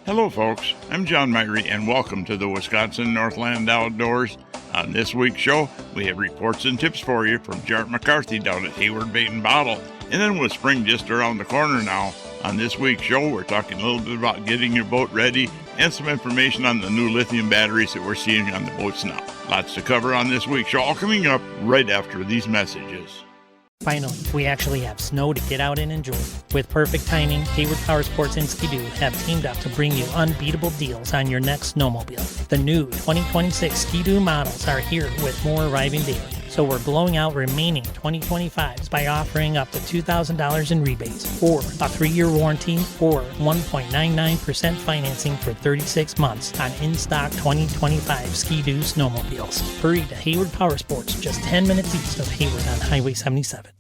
Hello folks, I'm John Myrie and welcome to the Wisconsin Northland Outdoors. On this week's show, we have reports and tips for you from Jarrett McCarthy down at Hayward Bait and Bottle. And then with spring just around the corner now, on this week's show, we're talking a little bit about getting your boat ready and some information on the new lithium batteries that we're seeing on the boats now. Lots to cover on this week's show, all coming up right after these messages. Finally, we actually have snow to get out and enjoy. With perfect timing, Hayward Power Sports and Ski-Doo have teamed up to bring you unbeatable deals on your next snowmobile. The new 2026 Ski-Doo models are here with more arriving daily. So we're blowing out remaining 2025s by offering up to $2,000 in rebates, or a 3-year warranty, or 1.99% financing for 36 months on in-stock 2025 Ski-Doo snowmobiles. Hurry to Hayward Power Sports, just 10 minutes east of Hayward on Highway 77.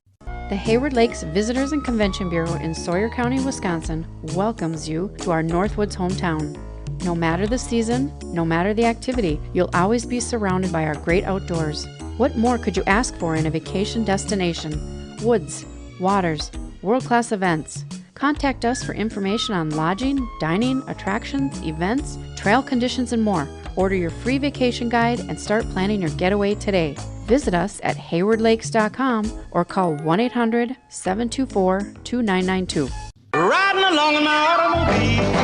The Hayward Lakes Visitors and Convention Bureau in Sawyer County, Wisconsin welcomes you to our Northwoods hometown. No matter the season, no matter the activity, you'll always be surrounded by our great outdoors. What more could you ask for in a vacation destination? Woods, waters, world-class events. Contact us for information on lodging, dining, attractions, events, trail conditions, and more. Order your free vacation guide and start planning your getaway today. Visit us at haywardlakes.com or call 1-800-724-2992. Riding along in my automobile.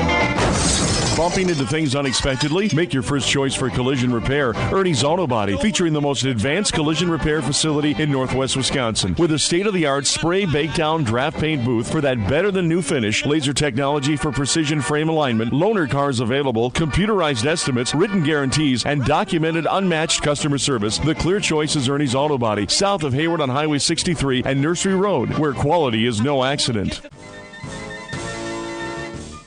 Bumping into things unexpectedly? Make your first choice for collision repair. Ernie's Auto Body, featuring the most advanced collision repair facility in Northwest Wisconsin. With a state-of-the-art spray, bake down, draft paint booth for that better-than-new finish, laser technology for precision frame alignment, loaner cars available, computerized estimates, written guarantees, and documented unmatched customer service, the clear choice is Ernie's Auto Body, south of Hayward on Highway 63 and Nursery Road, where quality is no accident.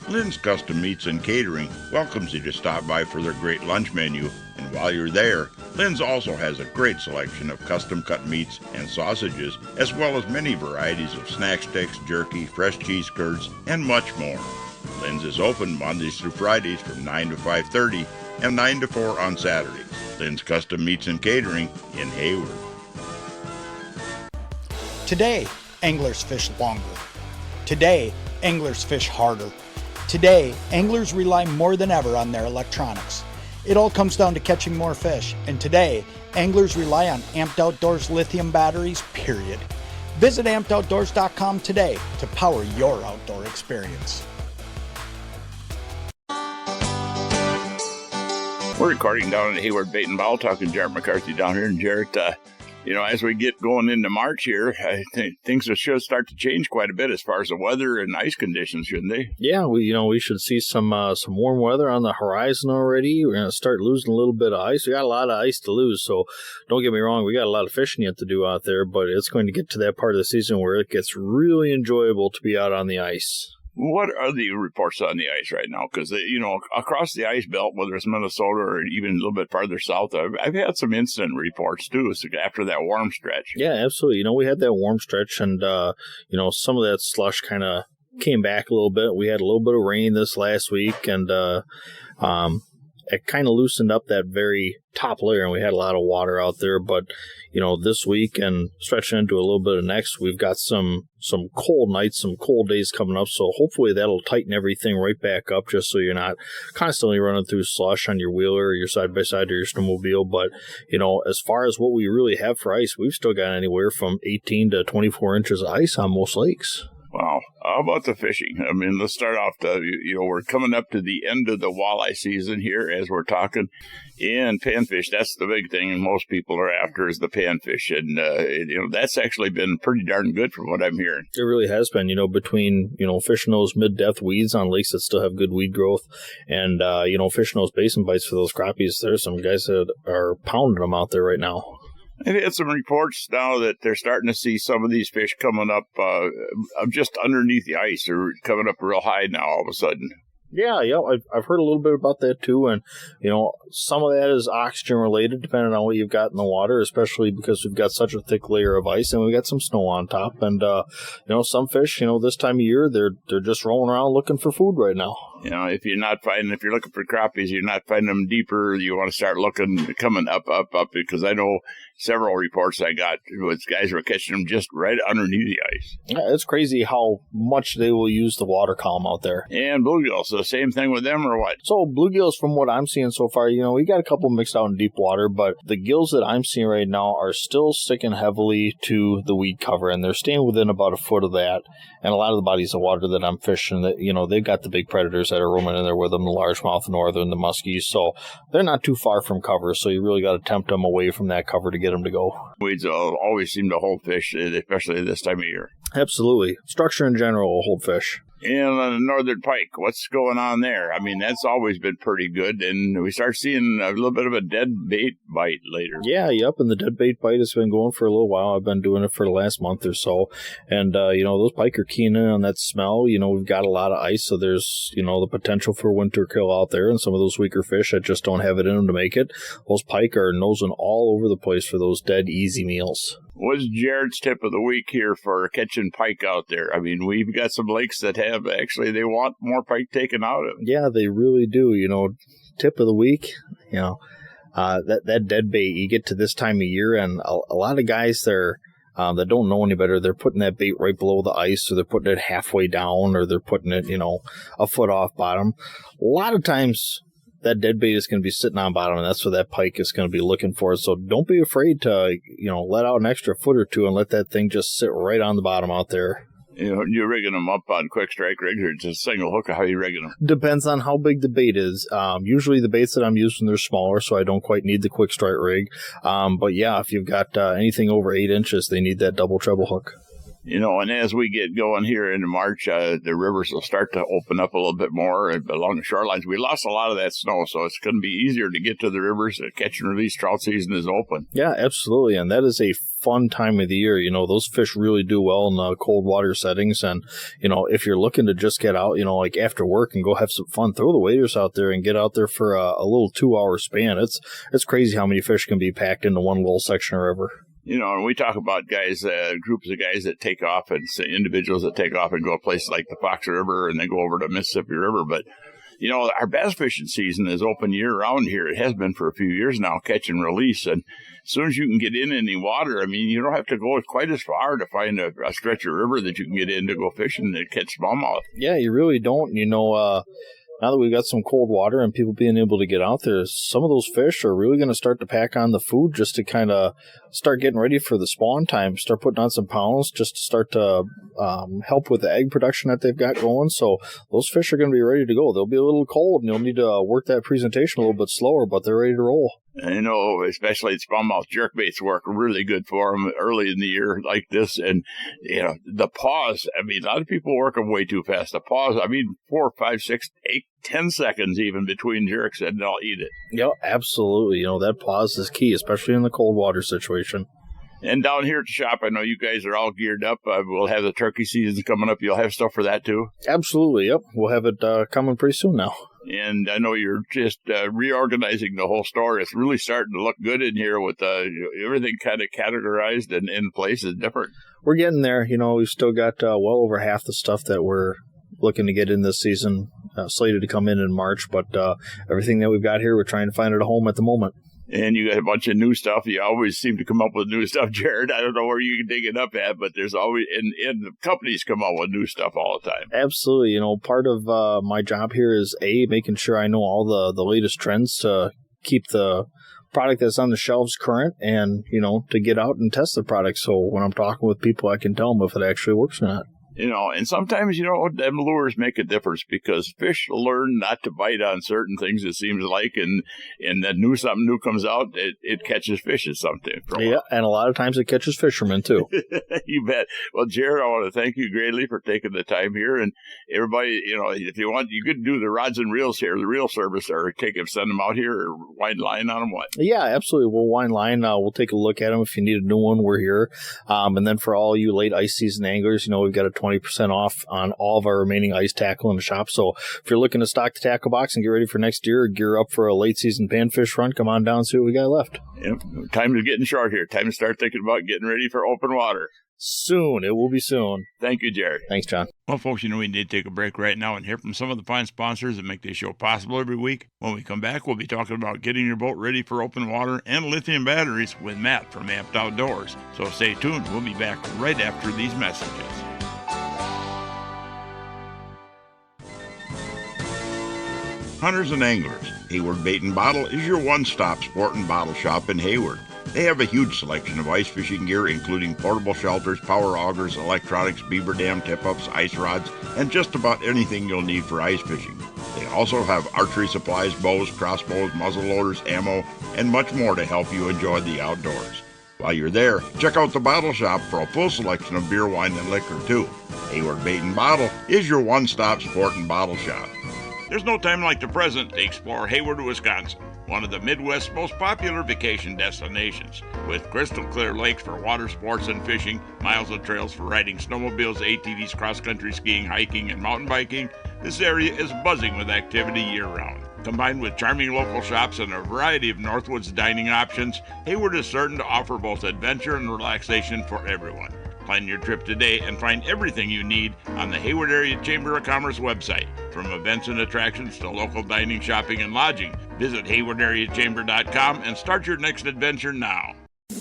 Lynn's Custom Meats and Catering welcomes you to stop by for their great lunch menu. And while you're there, Lynn's also has a great selection of custom-cut meats and sausages, as well as many varieties of snack sticks, jerky, fresh cheese curds, and much more. Lynn's is open Mondays through Fridays from 9 to 5:30 and 9 to 4 on Saturdays. Lynn's Custom Meats and Catering in Hayward. Today, anglers fish longer. Today, anglers fish harder. Today, anglers rely more than ever on their electronics. It all comes down to catching more fish, and today, anglers rely on Amped Outdoors lithium batteries, period. Visit ampedoutdoors.com today to power your outdoor experience. We're recording down at Hayward Bait and Bottle, talking to Jarrett McCarthy down here. And Jarrett, as we get going into March here, I think things should start to change quite a bit as far as the weather and ice conditions, shouldn't they? Yeah, we should see some warm weather on the horizon already. We're going to start losing a little bit of ice. We got a lot of ice to lose, so don't get me wrong, we got a lot of fishing yet to do out there, but it's going to get to that part of the season where it gets really enjoyable to be out on the ice. What are the reports on the ice right now? Because, across the ice belt, whether it's Minnesota or even a little bit farther south, I've had some incident reports, too, after that warm stretch. Yeah, absolutely. We had that warm stretch, and, some of that slush kind of came back a little bit. We had a little bit of rain this last week, and it kind of loosened up that very top layer, and we had a lot of water out there. But, this week and stretching into a little bit of next, we've got some cold nights, some cold days coming up. So hopefully that'll tighten everything right back up, just so you're not constantly running through slush on your wheeler or your side-by-side or your snowmobile. But, as far as what we really have for ice, we've still got anywhere from 18 to 24 inches of ice on most lakes. Wow. How about the fishing? I mean, let's start off, we're coming up to the end of the walleye season here as we're talking. And panfish, that's the big thing most people are after is the panfish. And, that's actually been pretty darn good from what I'm hearing. It really has been, between, fishing those mid-depth weeds on lakes that still have good weed growth and, fishing those basin bites for those crappies. There's some guys that are pounding them out there right now. I've had some reports now that they're starting to see some of these fish coming up just underneath the ice. They're coming up real high now all of a sudden. Yeah, I've heard a little bit about that too, and some of that is oxygen related, depending on what you've got in the water, especially because we've got such a thick layer of ice and we've got some snow on top. And some fish, this time of year, they're just rolling around looking for food right now. You know, if you're looking for crappies, you're not finding them deeper. You want to start coming up, because I know several reports I got with guys were catching them just right underneath the ice. Yeah, it's crazy how much they will use the water column out there. And bluegills, so same thing with them or what? So bluegills, from what I'm seeing so far, we got a couple mixed out in deep water, but the gills that I'm seeing right now are still sticking heavily to the weed cover, and they're staying within about a foot of that. And a lot of the bodies of water that I'm fishing, that they've got the big predators that are roaming in there with them, the largemouth northern, the muskies, so they're not too far from cover, so you really got to tempt them away from that cover to get them to go. Weeds always seem to hold fish, especially this time of year. Absolutely. Structure in general will hold fish. And on the northern pike, what's going on there? I mean, that's always been pretty good, and we start seeing a little bit of a dead bait bite later. Yeah, and the dead bait bite has been going for a little while. I've been doing it for the last month or so, and those pike are keen in on that smell. We've got a lot of ice, so there's the potential for winter kill out there, and some of those weaker fish that just don't have it in them to make it. Those pike are nosing all over the place for those dead easy meals. What's Jared's tip of the week here for catching pike out there? I mean, we've got some lakes that they want more pike taken out of. Yeah, they really do. Tip of the week, that dead bait, you get to this time of year, and a lot of guys there that don't know any better, they're putting that bait right below the ice, or they're putting it halfway down, or they're putting it, a foot off bottom. A lot of times, that dead bait is going to be sitting on bottom, and that's what that pike is going to be looking for. So don't be afraid to, let out an extra foot or two and let that thing just sit right on the bottom out there. You're rigging them up on quick strike rigs, or just a single hook, or how are you rigging them? Depends on how big the bait is. Usually the baits that I'm using, they're smaller, so I don't quite need the quick strike rig. But yeah, if you've got anything over 8 inches, they need that double treble hook. And as we get going here into March, the rivers will start to open up a little bit more along the shorelines. We lost a lot of that snow, so it's going to be easier to get to the rivers. The catch and release trout season is open. Yeah, absolutely, and that is a fun time of the year. Those fish really do well in cold water settings, and, if you're looking to just get out, like after work and go have some fun, throw the waders out there and get out there for a little 2-hour span. It's crazy how many fish can be packed into one little section of river. And we talk about guys, groups of guys that take off, and individuals that take off and go to places like the Fox River and then go over to Mississippi River. But, our bass fishing season is open year-round here. It has been for a few years now, catch and release. And as soon as you can get in any water, I mean, you don't have to go quite as far to find a stretch of river that you can get in to go fishing and catch smallmouth. Yeah, you really don't. Now that we've got some cold water and people being able to get out there, some of those fish are really going to start to pack on the food just to kind of start getting ready for the spawn time, start putting on some pounds just to start to help with the egg production that they've got going. So those fish are going to be ready to go. They'll be a little cold, and you'll need to work that presentation a little bit slower, but they're ready to roll. Especially smallmouth jerkbaits work really good for them early in the year like this. And, the pause, I mean, a lot of people work them way too fast. The pause, 4, 5, 6, 8, 10 seconds even between jerks, and they'll eat it. Yeah, absolutely. That pause is key, especially in the cold water situation. And down here at the shop, I know you guys are all geared up. We'll have the turkey season coming up. You'll have stuff for that too? Absolutely, yep. We'll have it coming pretty soon now. And I know you're just reorganizing the whole store. It's really starting to look good in here with everything kind of categorized and in places different. We're getting there. We've still got well over half the stuff that we're looking to get in this season, slated to come in March. But everything that we've got here, we're trying to find it a home at the moment. And you got a bunch of new stuff. You always seem to come up with new stuff, Jared. I don't know where you can dig it up at, but there's always, and the companies come out with new stuff all the time. Absolutely. Part of my job here is making sure I know all the latest trends to keep the product that's on the shelves current, and, to get out and test the product. So when I'm talking with people, I can tell them if it actually works or not. And sometimes, them lures make a difference, because fish learn not to bite on certain things, it seems like, and then something new comes out, it catches fish at something. Yeah, and a lot of times it catches fishermen, too. You bet. Well, Jared, I want to thank you greatly for taking the time here, and everybody, if you want, you could do the rods and reels here, the reel service, or send them out here, or wind line on them, what? Yeah, absolutely. We'll wind line. We'll take a look at them. If you need a new one, we're here. And then for all you late ice season anglers, we've got a 20% off on all of our remaining ice tackle in the shop. So if you're looking to stock the tackle box and get ready for next year, or gear up for a late season panfish run, come on down and see what we got left. Yep. Time is getting short here. Time to start thinking about getting ready for open water. Soon. It will be soon. Thank you, Jared. Thanks, John. Well, folks, you know we need to take a break right now and hear from some of the fine sponsors that make this show possible every week. When we come back, we'll be talking about getting your boat ready for open water and lithium batteries with Matt from Amped Outdoors. So stay tuned. We'll be back right after these messages. Hunters and anglers, Hayward Bait and Bottle is your one-stop sport and bottle shop in Hayward. They have a huge selection of ice fishing gear, including portable shelters, power augers, electronics, beaver dam tip-ups, ice rods, and just about anything you'll need for ice fishing. They also have archery supplies, bows, crossbows, muzzle loaders, ammo, and much more to help you enjoy the outdoors. While you're there, check out the bottle shop for a full selection of beer, wine, and liquor, too. Hayward Bait and Bottle is your one-stop sport and bottle shop. There's no time like the present to explore Hayward, Wisconsin, one of the Midwest's most popular vacation destinations. With crystal clear lakes for water sports and fishing, miles of trails for riding snowmobiles, ATVs, cross-country skiing, hiking, and mountain biking, this area is buzzing with activity year-round. Combined with charming local shops and a variety of Northwoods dining options, Hayward is certain to offer both adventure and relaxation for everyone. Plan your trip today and find everything you need on the Hayward Area Chamber of Commerce website. From events and attractions to local dining, shopping, and lodging, visit haywardareachamber.com and start your next adventure now.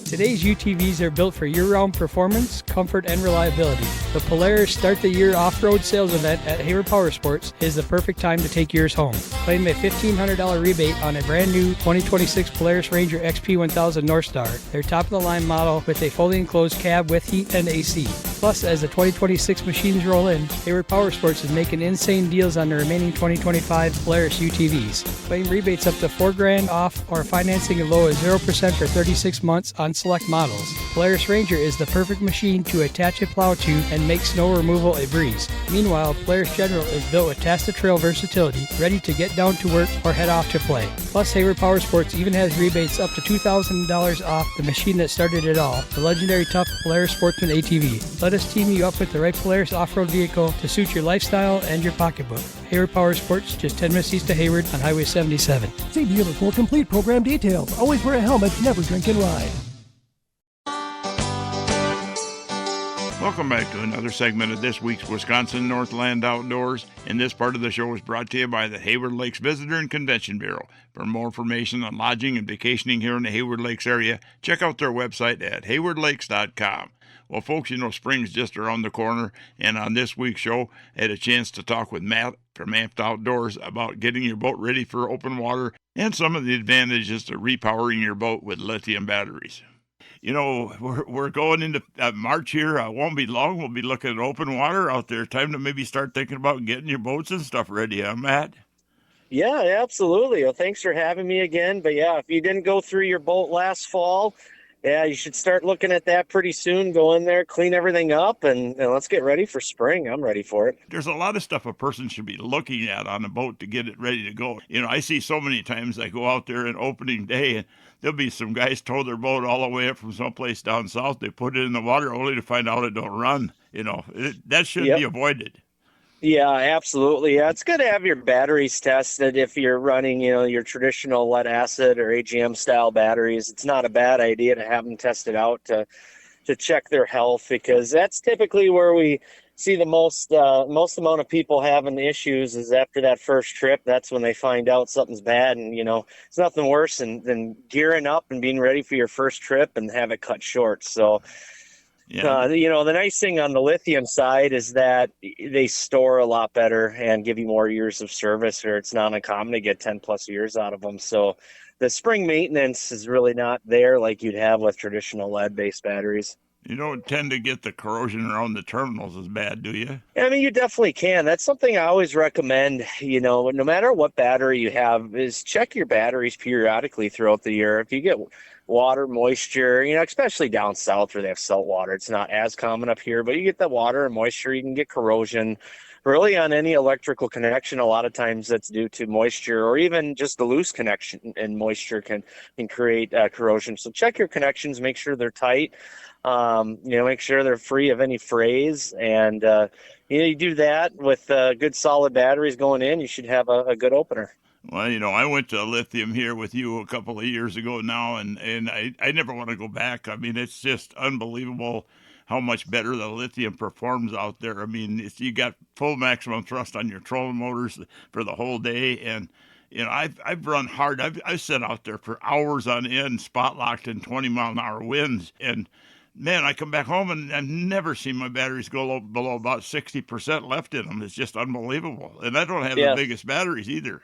Today's UTVs are built for year-round performance, comfort, and reliability. The Polaris Start the Year Off-Road Sales Event at Hayward Power Sports is the perfect time to take yours home. Claim a $1,500 rebate on a brand new 2026 Polaris Ranger XP 1000 Northstar, their top-of-the-line model with a fully enclosed cab with heat and AC. Plus, as the 2026 machines roll in, Hayward Power Sports is making insane deals on the remaining 2025 Polaris UTVs. Claim rebates up to $4,000 off or financing as low as 0% for 36 months on select models. Polaris Ranger is the perfect machine to attach a plow to and make snow removal a breeze. Meanwhile, Polaris General is built with Test-to-Trail versatility, ready to get down to work or head off to play. Plus, Hayward Power Sports even has rebates up to $2,000 off the machine that started it all, the legendary tough Polaris Sportsman ATV. Let us team you up with the right Polaris off-road vehicle to suit your lifestyle and your pocketbook. Hayward Power Sports, just 10 minutes east of Hayward on Highway 77. See dealer for complete program details. Always wear a helmet, never drink and ride. Welcome back to another segment of this week's Wisconsin Northland Outdoors. And this part of the show is brought to you by the Hayward Lakes Visitor and Convention Bureau. For more information on lodging and vacationing here in the Hayward Lakes area, check out their website at haywardlakes.com. Well, folks, you know spring's just around the corner, and on this week's show, I had a chance to talk with Matt from Amped Outdoors about getting your boat ready for open water and some of the advantages to repowering your boat with lithium batteries. You know, we're going into March here. Won't be long. We'll be looking at open water out there. Time to maybe start thinking about getting your boats and stuff ready, huh, Matt? Yeah, absolutely. Well, thanks for having me again. But yeah, if you didn't go through your boat last fall, yeah, you should start looking at that pretty soon. Go in there, clean everything up, and let's get ready for spring. I'm ready for it. There's a lot of stuff a person should be looking at on a boat to get it ready to go. You know, I see so many times I go out there on opening day, and there'll be some guys tow their boat all the way up from someplace down south. They put it in the water only to find out it don't run. You know, that should be avoided. Yeah, absolutely. Yeah, it's good to have your batteries tested if you're running, your traditional lead acid or AGM style batteries. It's not a bad idea to have them tested out to check their health, because that's typically where we see the most amount of people having issues is after that first trip. That's when they find out something's bad, and it's nothing worse than gearing up and being ready for your first trip and have it cut short. So. Yeah. The nice thing on the lithium side is that they store a lot better and give you more years of service, or it's not uncommon to get 10 plus years out of them. So the spring maintenance is really not there like you'd have with traditional lead-based batteries. You don't tend to get the corrosion around the terminals as bad, do you? I mean, you definitely can. That's something I always recommend, no matter what battery you have, is check your batteries periodically throughout the year. If you get water, moisture, especially down south where they have salt water, it's not as common up here, but you get the water and moisture, you can get corrosion. Really on any electrical connection, a lot of times that's due to moisture, or even just the loose connection and moisture can create corrosion. So check your connections, make sure they're tight. Make sure they're free of any frays, and you do that with good solid batteries going in, you should have a good opener. Well, I went to Lithium here with you a couple of years ago now, and I never want to go back. I mean, it's just unbelievable how much better the lithium performs out there. I mean, you got full maximum thrust on your trolling motors for the whole day, and I've run hard. I've sat out there for hours on end, spot locked in 20-mile-an-hour winds, and man, I come back home and I've never seen my batteries go below about 60% left in them. It's just unbelievable, and I don't have the biggest batteries either.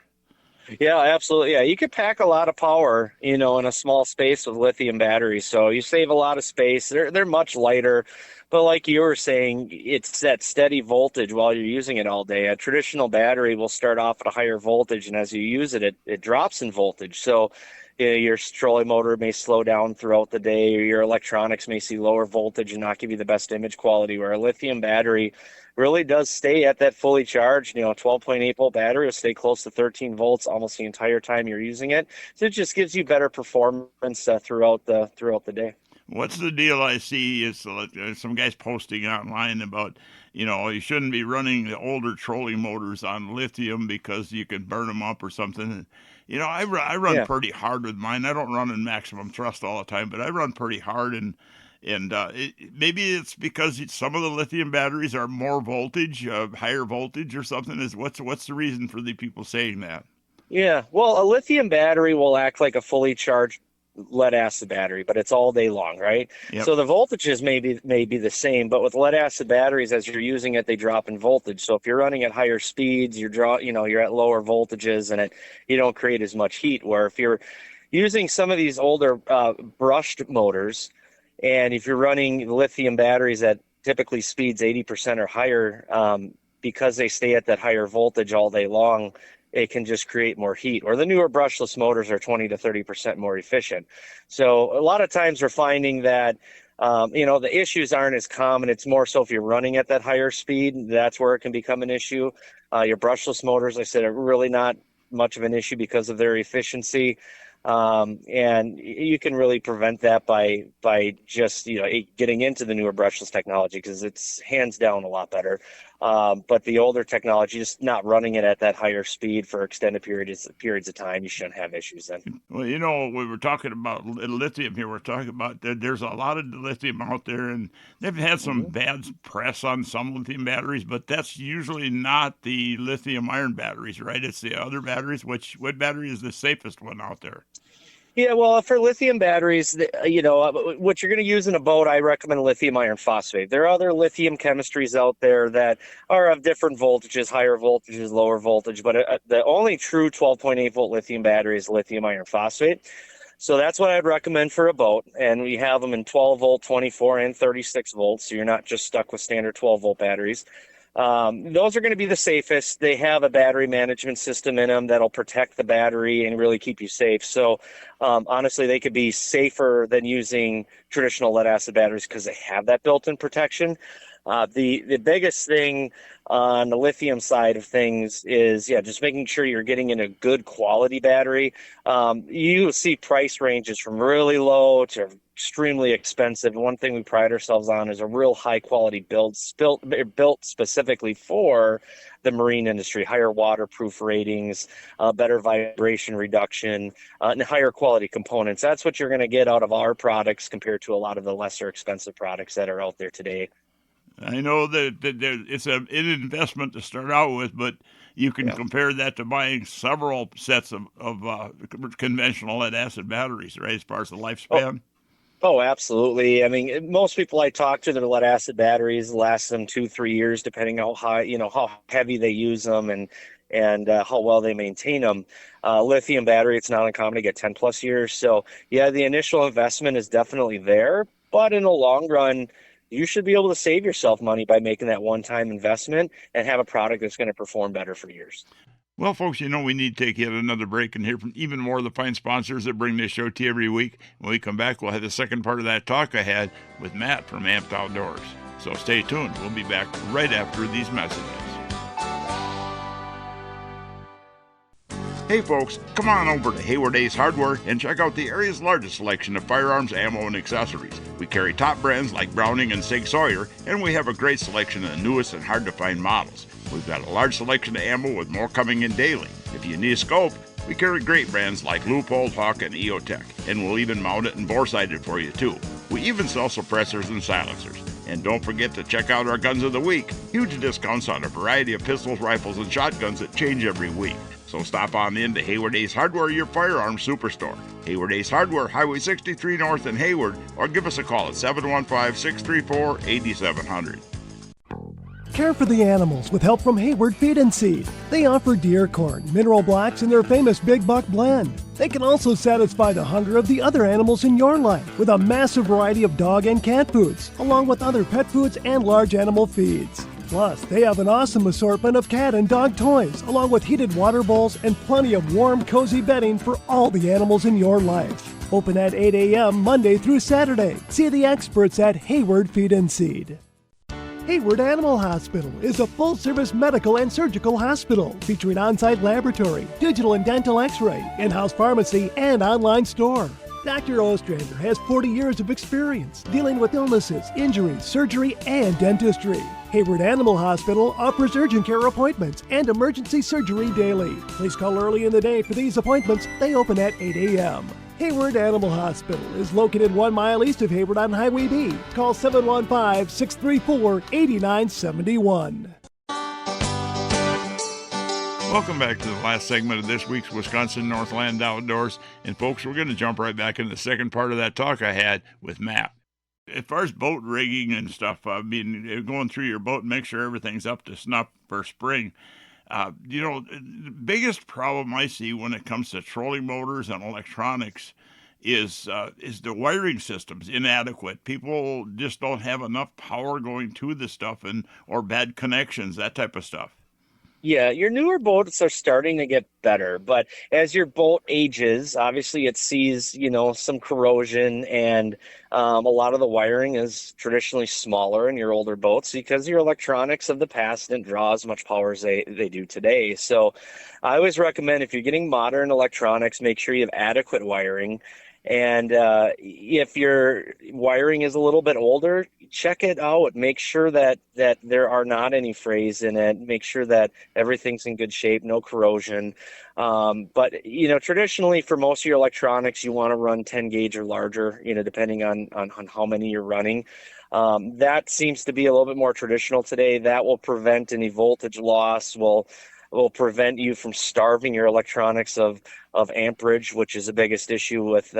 Yeah, absolutely. Yeah, you could pack a lot of power, in a small space with lithium batteries. So you save a lot of space. They're much lighter, but like you were saying, it's that steady voltage while you're using it all day. A traditional battery will start off at a higher voltage, and as you use it, it drops in voltage. So your trolling motor may slow down throughout the day, or your electronics may see lower voltage and not give you the best image quality, where a lithium battery really does stay at that fully charged. 12.8 volt battery will stay close to 13 volts almost the entire time you're using it. So it just gives you better performance throughout the day. What's the deal I see is some guys posting online about, you shouldn't be running the older trolling motors on lithium because you can burn them up or something. I run pretty hard with mine. I don't run in maximum thrust all the time, but I run pretty hard, and maybe it's because some of the lithium batteries are more voltage, higher voltage or something. What's the reason for the people saying that? Yeah, well, a lithium battery will act like a fully charged lead acid battery, but it's all day long, right? Yep. So the voltages may be the same, but with lead acid batteries, as you're using it, they drop in voltage. So if you're running at higher speeds, you're at lower voltages, and you don't create as much heat. Where if you're using some of these older brushed motors, and if you're running lithium batteries at typically speeds 80% or higher, because they stay at that higher voltage all day long, it can just create more heat. Or the newer brushless motors are 20 to 30% more efficient. So a lot of times we're finding that, the issues aren't as common. It's more so if you're running at that higher speed, that's where it can become an issue. Your brushless motors, like I said, are really not much of an issue because of their efficiency. And you can really prevent that by just, getting into the newer brushless technology, because it's hands down a lot better. But the older technology, just not running it at that higher speed for extended periods of time, you shouldn't have issues then. Well, we were talking about lithium here. We're talking about there's a lot of lithium out there, and they've had some bad press on some lithium batteries, but that's usually not the lithium iron batteries, right? It's the other batteries. What battery is the safest one out there? Yeah, well, for lithium batteries, what you're going to use in a boat, I recommend lithium iron phosphate. There are other lithium chemistries out there that are of different voltages, higher voltages, lower voltage, but the only true 12.8 volt lithium battery is lithium iron phosphate. So that's what I'd recommend for a boat, and we have them in 12 volt, 24, and 36 volts, so you're not just stuck with standard 12 volt batteries. Those are going to be the safest. They have a battery management system in them that'll protect the battery and really keep you safe. So honestly, they could be safer than using traditional lead acid batteries because they have that built-in protection. The biggest thing on the lithium side of things is, just making sure you're getting in a good quality battery. You see price ranges from really low to extremely expensive. One thing we pride ourselves on is a real high quality build built specifically for the marine industry, higher waterproof ratings, better vibration reduction, and higher quality components. That's what you're going to get out of our products compared to a lot of the lesser expensive products that are out there today. I know that it's an investment to start out with, but you can compare that to buying several sets of conventional lead acid batteries, right, as far as the lifespan. Oh, absolutely. I mean, most people I talk to, their lead acid batteries last them 2-3 years, depending on how heavy they use them and how well they maintain them. Lithium battery, it's not uncommon to get 10 plus years. So the initial investment is definitely there, but in the long run, you should be able to save yourself money by making that one-time investment and have a product that's going to perform better for years. Well, folks, we need to take yet another break and hear from even more of the fine sponsors that bring this show to you every week. When we come back, we'll have the second part of that talk I had with Matt from Amped Outdoors. So stay tuned. We'll be back right after these messages. Hey folks, come on over to Hayward Ace Hardware and check out the area's largest selection of firearms, ammo, and accessories. We carry top brands like Browning and Sig Sauer, and we have a great selection of the newest and hard-to-find models. We've got a large selection of ammo with more coming in daily. If you need a scope, we carry great brands like Leupold, Hawk, and EOTech, and we'll even mount it and bore sight it for you too. We even sell suppressors and silencers. And don't forget to check out our Guns of the Week. Huge discounts on a variety of pistols, rifles, and shotguns that change every week. So stop on in to Hayward Ace Hardware, your firearms superstore. Hayward Ace Hardware, Highway 63 North in Hayward, or give us a call at 715-634-8700. Care for the animals with help from Hayward Feed and Seed. They offer deer corn, mineral blocks, and their famous Big Buck blend. They can also satisfy the hunger of the other animals in your life with a massive variety of dog and cat foods, along with other pet foods and large animal feeds. Plus, they have an awesome assortment of cat and dog toys, along with heated water bowls and plenty of warm, cozy bedding for all the animals in your life. Open at 8 a.m. Monday through Saturday. See the experts at Hayward Feed and Seed. Hayward Animal Hospital is a full-service medical and surgical hospital featuring on-site laboratory, digital and dental x-ray, in-house pharmacy, and online store. Dr. Ostrander has 40 years of experience dealing with illnesses, injuries, surgery, and dentistry. Hayward Animal Hospital offers urgent care appointments and emergency surgery daily. Please call early in the day for these appointments. They open at 8 a.m. Hayward Animal Hospital is located 1 mile east of Hayward on Highway B. Call 715-634-8971. Welcome back to the last segment of this week's Wisconsin Northland Outdoors. And folks, we're going to jump right back into the second part of that talk I had with Matt. As far as boat rigging and stuff, I mean, going through your boat and make sure everything's up to snuff for spring. The biggest problem I see when it comes to trolling motors and electronics is the wiring system's inadequate. People just don't have enough power going to the stuff or bad connections, that type of stuff. Yeah, your newer boats are starting to get better, but as your boat ages, obviously it sees, some corrosion, and a lot of the wiring is traditionally smaller in your older boats because your electronics of the past didn't draw as much power as they do today. So I always recommend, if you're getting modern electronics, make sure you have adequate wiring. And if your wiring is a little bit older, check it out. Make sure that there are not any frays in it. Make sure that everything's in good shape, no corrosion. But traditionally for most of your electronics, you want to run 10 gauge or larger, depending on how many you're running. That seems to be a little bit more traditional today. That will prevent any voltage loss, will prevent you from starving your electronics of amperage, which is the biggest issue with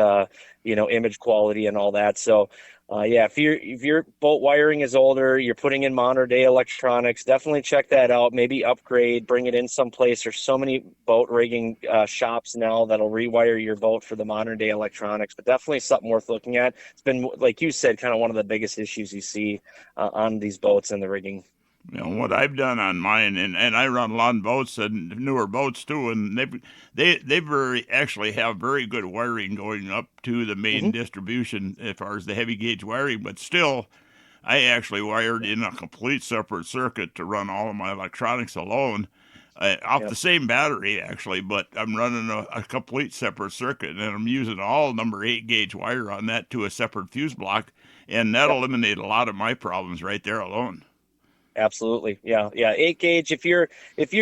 image quality and all that. So if your boat wiring is older, you're putting in modern day electronics, definitely check that out. Maybe upgrade, bring it in someplace. There's so many boat rigging shops now that'll rewire your boat for the modern day electronics, but definitely something worth looking at. It's been, like you said, kind of one of the biggest issues you see on these boats and the rigging. What I've done on mine, and I run lawn boats and newer boats too, and they actually have very good wiring going up to the main distribution as far as the heavy gauge wiring. But still, I actually wired in a complete separate circuit to run all of my electronics alone, off the same battery actually. But I'm running a complete separate circuit, and I'm using all number 8 gauge wire on that to a separate fuse block, and that'll eliminate a lot of my problems right there alone. Absolutely. Yeah. 8 gauge. If you're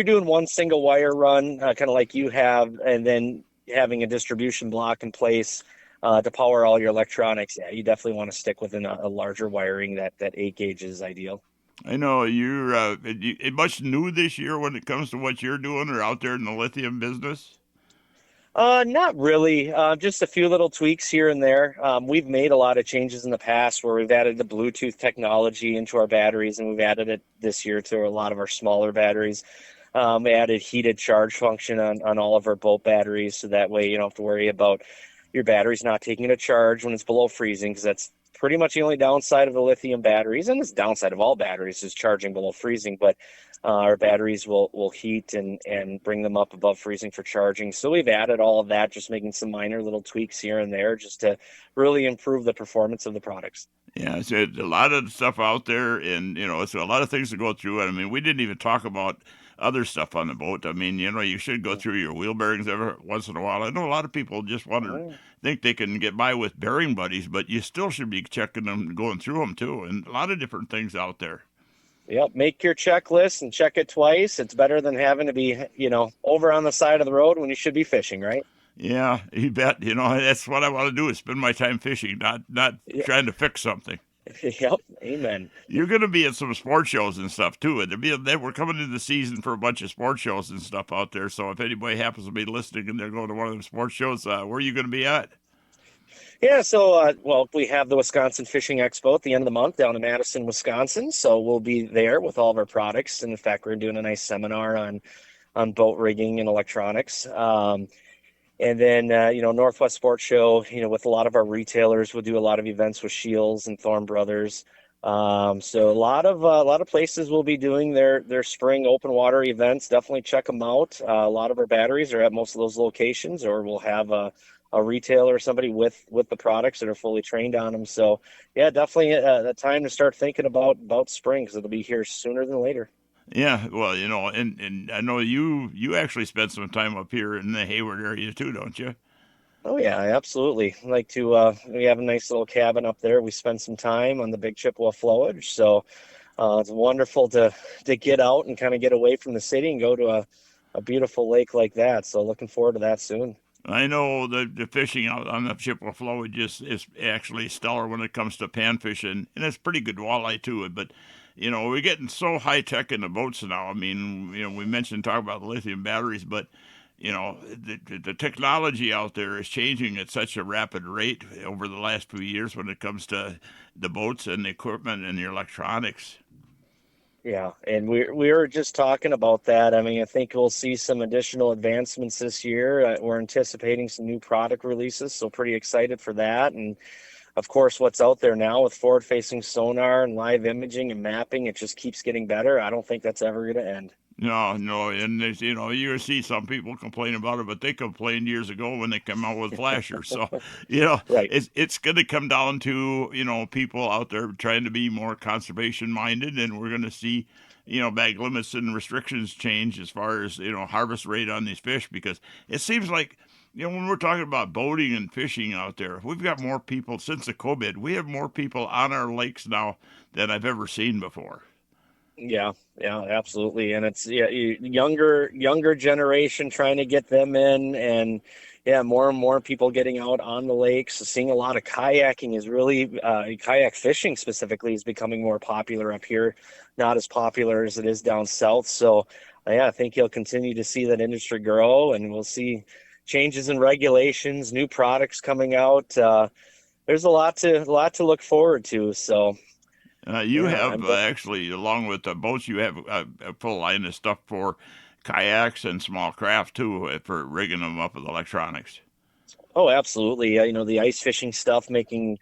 doing one single wire run, kind of like you have, and then having a distribution block in place to power all your electronics, you definitely want to stick within a larger wiring. That 8 gauge is ideal. I know you're much new this year when it comes to what you're doing or out there in the lithium business. Not really. Just a few little tweaks here and there. We've made a lot of changes in the past where we've added the Bluetooth technology into our batteries, and we've added it this year to a lot of our smaller batteries. We added heated charge function on all of our boat batteries, so that way you don't have to worry about your batteries not taking a charge when it's below freezing, because that's pretty much the only downside of the lithium batteries, and it's the downside of all batteries is charging below freezing. But our batteries will heat and bring them up above freezing for charging. So we've added all of that, just making some minor little tweaks here and there just to really improve the performance of the products. Yeah, so a lot of stuff out there, and it's a lot of things to go through. I mean, we didn't even talk about other stuff on the boat. I mean, you should go through your wheel bearings every once in a while. I know a lot of people just think they can get by with bearing buddies, but you still should be checking them and going through them too, and a lot of different things out there. Yep, make your checklist and check it twice. It's better than having to be, over on the side of the road when you should be fishing, right? Yeah, you bet. That's what I want to do, is spend my time fishing, not trying to fix something. Yep. Amen. You're going to be at some sports shows and stuff too. We're coming into the season for a bunch of sports shows and stuff out there. So if anybody happens to be listening and they're going to one of them sports shows, where are you going to be at? Yeah, so, we have the Wisconsin Fishing Expo at the end of the month down in Madison, Wisconsin. So we'll be there with all of our products. And in fact, we're doing a nice seminar on boat rigging and electronics. And then, Northwest Sports Show, with a lot of our retailers, we'll do a lot of events with Shields and Thorne Brothers. So a lot of places will be doing their spring open water events. Definitely check them out. A lot of our batteries are at most of those locations, or we'll have a retailer or somebody with the products that are fully trained on them. So yeah, definitely a time to start thinking about spring, because it'll be here sooner than later. Yeah, well, and I know you actually spent some time up here in the Hayward area too, don't you? Oh yeah, absolutely. I like to. We have a nice little cabin up there. We spend some time on the Big Chippewa flowage, so it's wonderful to get out and kind of get away from the city and go to a beautiful lake like that. So looking forward to that soon. I know the fishing out on the Chippewa flowage is actually stellar when it comes to pan fishing, and it's pretty good walleye too. But we're getting so high tech in the boats now. I mean, we talk about lithium batteries, but the technology out there is changing at such a rapid rate over the last few years when it comes to the boats and the equipment and the electronics. Yeah, and we were just talking about that. I mean, I think we'll see some additional advancements this year. We're anticipating some new product releases, so pretty excited for that. And of course, what's out there now with forward-facing sonar and live imaging and mapping, it just keeps getting better. I don't think that's ever going to end. No, and there's, you see some people complain about it, but they complained years ago when they come out with flashers. So, right. It's going to come down to, people out there trying to be more conservation-minded, and we're going to see, bag limits and restrictions change as far as, harvest rate on these fish, because it seems like, when we're talking about boating and fishing out there, we've got more people since the COVID. We have more people on our lakes now than I've ever seen before. Yeah, absolutely. And it's younger generation trying to get them in, and more and more people getting out on the lakes. Seeing a lot of kayaking is really kayak fishing specifically is becoming more popular up here, not as popular as it is down south. So I think you'll continue to see that industry grow, and we'll see changes in regulations, new products coming out. There's a lot to look forward to. So you have actually, along with the boats, you have a full line of stuff for kayaks and small craft too, for rigging them up with electronics. Oh, absolutely. The ice fishing stuff, making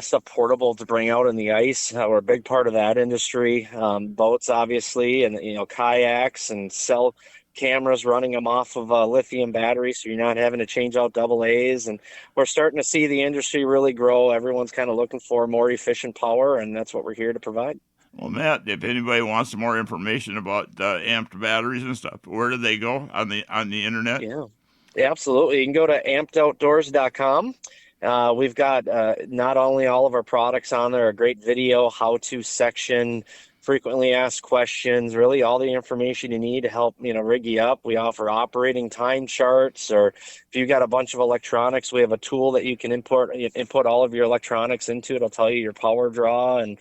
stuff portable to bring out in the ice. We're a big part of that industry. Boats, obviously, and kayaks, and cell cameras, running them off of lithium batteries, so you're not having to change out AA's. And we're starting to see the industry really grow. Everyone's kind of looking for more efficient power, and that's what we're here to provide. Well, Matt, if anybody wants some more information about amped batteries and stuff, where do they go on the internet? Yeah, absolutely. You can go to ampedoutdoors.com. We've got not only all of our products on there, a great video how-to section, frequently asked questions, really all the information you need to help, rig you up. We offer operating time charts, or if you've got a bunch of electronics, we have a tool that you can input all of your electronics into. It'll tell you your power draw and,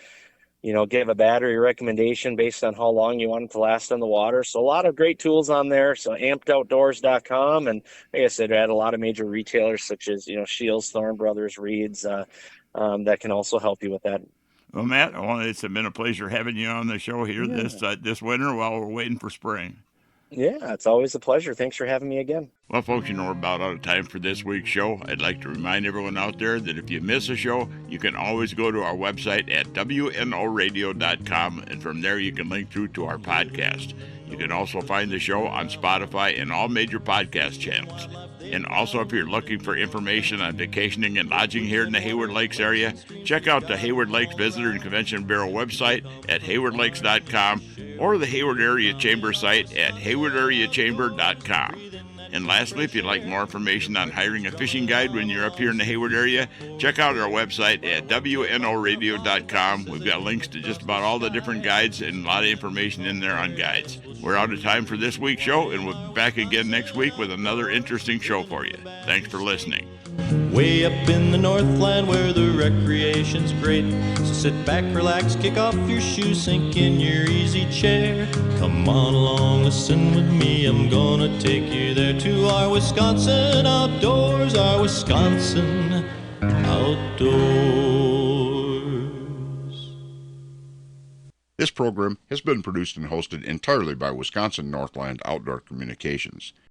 give a battery recommendation based on how long you want it to last on the water. So a lot of great tools on there. So ampedoutdoors.com. And like I said, I had a lot of major retailers such as, Shields, Thorne Brothers, Reed's, that can also help you with that. Well, Matt, it's been a pleasure having you on the show here this winter while we're waiting for spring. Yeah, it's always a pleasure. Thanks for having me again. Well, folks, we're about out of time for this week's show. I'd like to remind everyone out there that if you miss a show, you can always go to our website at wnoradio.com, and from there you can link through to our podcast. You can also find the show on Spotify and all major podcast channels. And also, if you're looking for information on vacationing and lodging here in the Hayward Lakes area, check out the Hayward Lakes Visitor and Convention Bureau website at haywardlakes.com or the Hayward Area Chamber site at haywardareachamber.com. And lastly, if you'd like more information on hiring a fishing guide when you're up here in the Hayward area, check out our website at wnoradio.com. We've got links to just about all the different guides and a lot of information in there on guides. We're out of time for this week's show, and we'll be back again next week with another interesting show for you. Thanks for listening. Way up in the Northland where the recreation's great. So sit back, relax, kick off your shoes, sink in your easy chair. Come on along, listen with me, I'm gonna take you there to our Wisconsin outdoors, our Wisconsin outdoors. This program has been produced and hosted entirely by Wisconsin Northland Outdoor Communications.